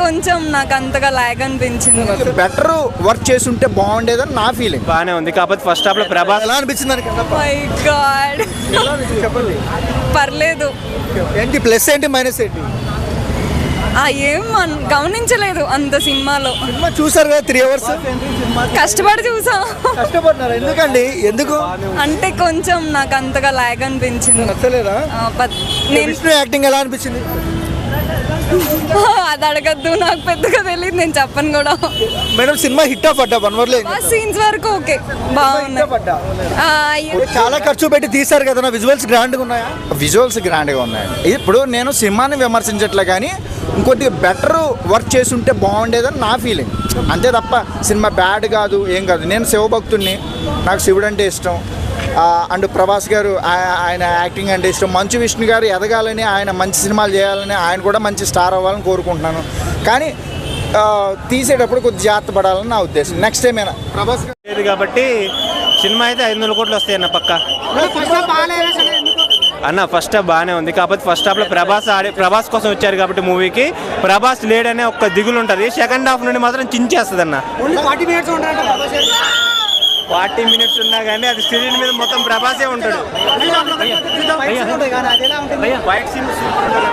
కొంచెం నాకు అంతగా లాగ్ అనిపించింది. బెటర్ వర్క్ చేసి ఉంటే బాగుండేదని నా ఫీలింగ్. బాగానే ఉంది, కాకపోతే ఫస్ట్ హాఫ్ లో ప్రభాస్ ఎలా అనిపించింది మై గాడ్, పర్లేదు. ఏంటి ప్లస్ ఏంటి మైనస్ ఏంటి? ఏం గమనించలేదు అంత సినిమాలో. సినిమా చూసారు కదా 3 hours. కష్టపడి చూసా. కష్టపడినారు ఎందుకండి? ఎందుకు అంటే కొంచెం నాకు అంతగా లాగ్ అనిపించింది. నచ్చలేదా? నేను విష్ణు యాక్టింగ్ ఎలా అనిపించింది? అది అడగద్దు, నాకు పెద్దగా తెలియదు, నేను చెప్పను కూడా. Madam cinema hit of Adda 1 hour scenes వరకు ఓకే బాగున్నాయి. చాలా ఖర్చు పెట్టి తీశారు కదా, విజువల్స్ గ్రాండ్గా ఉన్నాయా? విజువల్స్ గ్రాండ్గా ఉన్నాయి. ఇప్పుడు నేను సినిమాని విమర్శించట్లే కానీ ఇంకోటి బెటర్ వర్క్ చేసి ఉంటే బాగుండేదని నా ఫీలింగ్, అంతే తప్ప సినిమా బ్యాడ్ కాదు ఏం కాదు. నేను శివభక్తుడిని, నాకు శివుడు అంటే ఇష్టం. అండ్ ప్రభాస్ గారు ఆయన యాక్టింగ్ అంటే ఇష్టం. మంచు విష్ణు గారు ఎదగాలని, ఆయన మంచి సినిమాలు చేయాలని, ఆయన కూడా మంచి స్టార్ అవ్వాలని కోరుకుంటున్నాను. కానీ తీసేటప్పుడు కొద్ది జాగ్రత్త పడాలని నా ఉద్దేశం. నెక్స్ట్ టైం అయినా ప్రభాస్ లేదు కాబట్టి సినిమా అయితే 500 కోట్లు వస్తాయి అన్న పక్క. అన్న ఫస్ట్ హాఫ్ బాగానే ఉంది, కాకపోతే ఫస్ట్ హాఫ్ లో ప్రభాస్ కోసం వచ్చారు కాబట్టి మూవీకి ప్రభాస్ లేడనే ఒక దిగులు ఉంటుంది. సెకండ్ హాఫ్ నుండి మాత్రం చించేస్తుంది అన్న. 40 minutes ఉన్నా కానీ అది స్క్రీన్ మీద మొత్తం ప్రభాసే ఉంటాడు. ఫైట్ సీన్ సూపర్ ఉంటుంది.